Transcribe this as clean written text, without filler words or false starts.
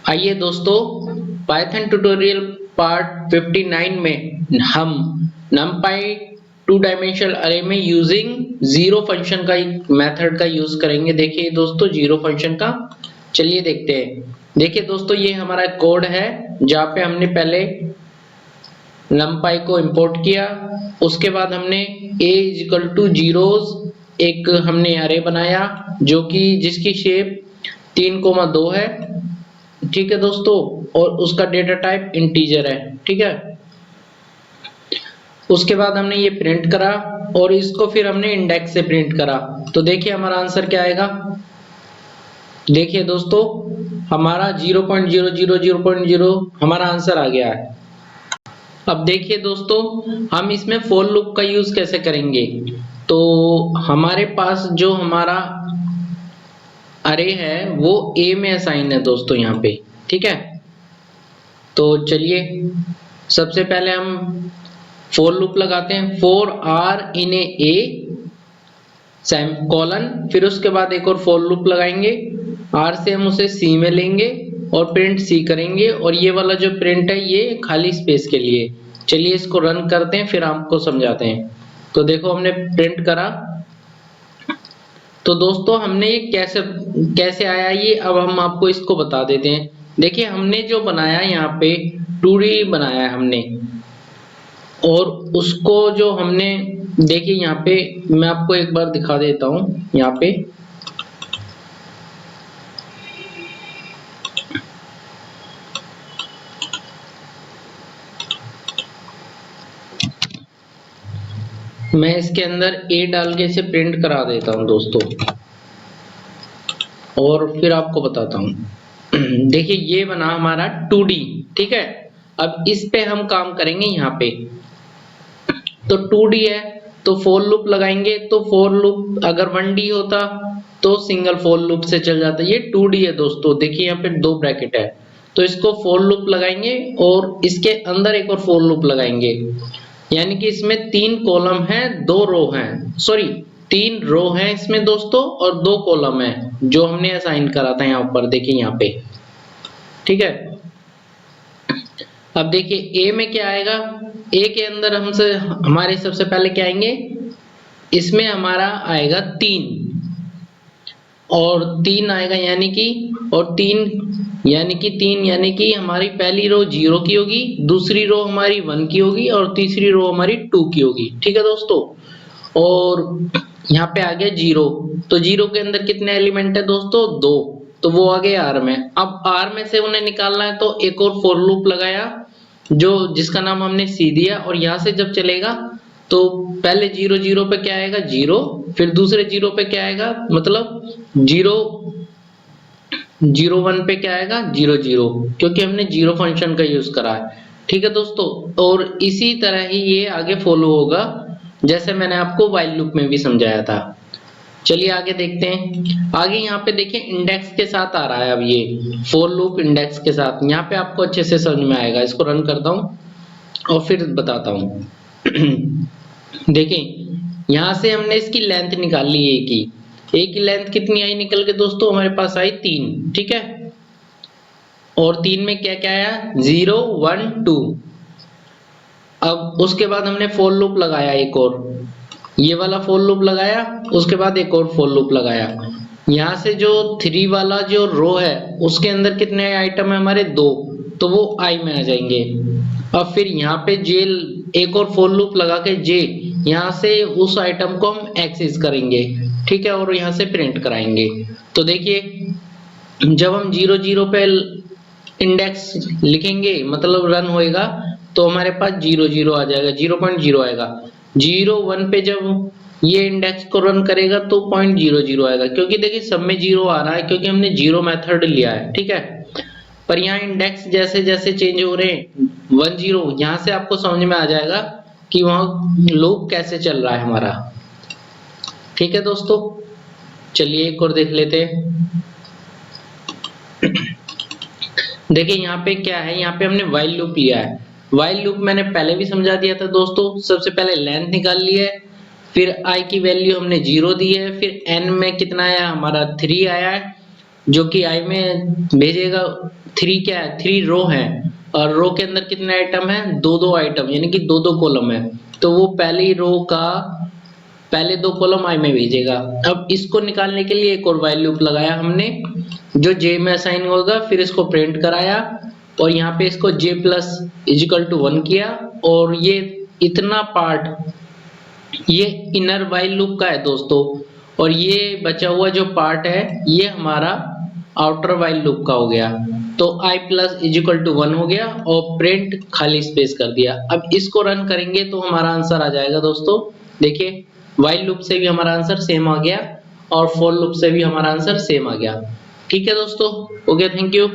आइए दोस्तों, Python tutorial part 59 में हम numpy 2 डायमेंशनल अरे में यूजिंग जीरो फंक्शन का एक मेथड का यूज करेंगे। देखिए दोस्तों, जीरो फंक्शन का चलिए देखते हैं। देखिए दोस्तों, ये हमारा कोड है जहाँ पे हमने पहले numpy को इंपोर्ट किया, उसके बाद हमने a इक्वल टू जीरोस एक हमने अरे बनाया जो कि जिसकी शेप 3,2 है। ठीक है दोस्तों, और उसका डेटा टाइप इंटीजर है। ठीक है, उसके बाद हमने ये प्रिंट करा और इसको फिर हमने इंडेक्स से प्रिंट करा। तो देखिए हमारा आंसर क्या आएगा। देखिए दोस्तों, हमारा 0.000.0 हमारा आंसर आ गया है। अब देखिए दोस्तों, हम इसमें फॉर लूप का यूज कैसे करेंगे। तो हमारे पास जो हमारा अरे है वो ए में असाइन है दोस्तों यहाँ पे। ठीक है, तो चलिए सबसे पहले हम फॉर लूप लगाते हैं। For r in a colon, फिर उसके बाद एक और फॉर लूप लगाएंगे। आर से हम उसे सी में लेंगे और प्रिंट सी करेंगे, और ये वाला जो प्रिंट है ये खाली स्पेस के लिए। चलिए इसको रन करते हैं, फिर आपको समझाते हैं। तो देखो हमने प्रिंट करा। तो दोस्तों हमने ये कैसे आया ये अब हम आपको इसको बता देते हैं। देखिए हमने जो बनाया यहाँ पे 2D बनाया है हमने, और उसको जो हमने देखिए यहाँ पे मैं आपको एक बार दिखा देता हूँ। यहाँ पे मैं इसके अंदर ए डाल के इसे प्रिंट करा देता हूँ दोस्तों, और फिर आपको बताता हूँ। देखिए ये बना हमारा 2D। ठीक है, अब इस पे हम काम करेंगे। यहाँ पे तो 2D है तो फॉर लूप लगाएंगे। तो फॉर लूप अगर 1D होता तो सिंगल फॉर लूप से चल जाता। ये 2D है दोस्तों, देखिए यहाँ पे 2 ब्रैकेट है, तो इसको फॉर लूप लगाएंगे और इसके अंदर एक और फॉर लूप लगाएंगे। यानी कि इसमें 3 कॉलम है, 2 रो हैं, सॉरी 3 रो हैं इसमें दोस्तों, और 2 कॉलम है जो हमने असाइन करा था यहाँ ऊपर। देखिए यहाँ पे। ठीक है, अब देखिए ए में क्या आएगा। ए के अंदर हमसे हमारे सबसे पहले क्या आएंगे, इसमें हमारा आएगा 3 और 3 आएगा, यानी कि और 3 यानी कि हमारी पहली रो 0 की होगी, दूसरी रो हमारी 1 की होगी और तीसरी रो हमारी 2 की होगी। ठीक है दोस्तों, और यहाँ पे आ गया 0। तो 0 के अंदर कितने एलिमेंट है दोस्तों, 2, तो वो आ गए आर में। अब आर में से उन्हें निकालना है तो एक और फॉर लूप लगाया जो जिसका नाम हमने सी दिया, और यहाँ से जब चलेगा तो पहले 0 0 पे क्या आएगा 0, फिर दूसरे 0 पे क्या आएगा, मतलब 0 0 1 पे क्या आएगा 0 0, क्योंकि हमने जीरो फंक्शन का यूज करा है। ठीक है दोस्तों, और इसी तरह ही ये आगे फॉलो होगा जैसे मैंने आपको व्हाइल लूप में भी समझाया था। चलिए आगे देखते हैं। आगे यहाँ पे देखिए इंडेक्स के साथ आ रहा है। अब ये फॉर लूप इंडेक्स के साथ यहाँ पे आपको अच्छे से समझ में आएगा। इसको रन करता हूँ और फिर बताता हूँ। देखिए यहाँ से हमने इसकी लेंथ निकाल ली ए की लेंथ कितनी आई निकल के दोस्तों, हमारे पास आई 3। ठीक है, और 3 में क्या क्या आया 0 1 2। अब उसके बाद हमने फॉर लूप लगाया, एक और ये वाला फॉर लूप लगाया, उसके बाद एक और फॉर लूप लगाया। यहाँ से जो 3 वाला जो रो है उसके अंदर कितने आइटम है हमारे 2, तो वो आई में आ जाएंगे। अब फिर यहाँ पे जे एक और फॉर लूप लगा के जे यहाँ से उस आइटम को हम एक्सेस करेंगे। ठीक है, और यहाँ से प्रिंट कराएंगे। तो देखिए जब हम 0 0 पे इंडेक्स लिखेंगे मतलब रन होएगा तो हमारे पास 0 0 आ जाएगा, 0.0 आएगा। 0 1 पे जब ये इंडेक्स को रन करेगा तो 0.00 आएगा, क्योंकि देखिए सब में 0 आ रहा है क्योंकि हमने जीरो मेथड लिया है। ठीक है, पर यहाँ इंडेक्स जैसे जैसे चेंज हो रहे हैं 1 0, यहाँ से आपको समझ में आ जाएगा कि वहाँ लूप कैसे चल रहा है हमारा। ठीक है दोस्तों, चलिए एक और देख लेते हैं। देखिए यहाँ पे क्या है, यहाँ पे हमने व्हाइल लूप लिया है। व्हाइल लूप मैंने पहले भी समझा दिया था दोस्तों। सबसे पहले लेंथ निकाल ली है, फिर i की वैल्यू हमने 0 दी है, फिर n में कितना आया हमारा 3 आया है, जो कि आई में भेजेगा। 3 क्या है, 3 रो है और रो के अंदर कितने आइटम है, दो दो आइटम, यानी कि दो दो कॉलम है। तो वो पहली रो का पहले 2 कॉलम आई में भेजेगा। अब इसको निकालने के लिए एक और व्हाइल लूप लगाया हमने, जो जे में असाइन होगा, फिर इसको प्रिंट कराया और यहाँ पे इसको j प्लस इजिकल टू 1 किया। और ये इतना पार्ट ये इनर व्हाइल लूप का है दोस्तों, और ये बचा हुआ जो पार्ट है ये हमारा आउटर व्हाइल लूप का हो गया। तो i प्लस इजिकल टू 1 हो गया और प्रिंट खाली स्पेस कर दिया। अब इसको रन करेंगे तो हमारा आंसर आ जाएगा दोस्तों। देखिए व्हाइल लूप से भी हमारा आंसर सेम आ गया और फॉर लूप से भी हमारा आंसर सेम आ गया। ठीक है दोस्तों, ओके, थैंक यू।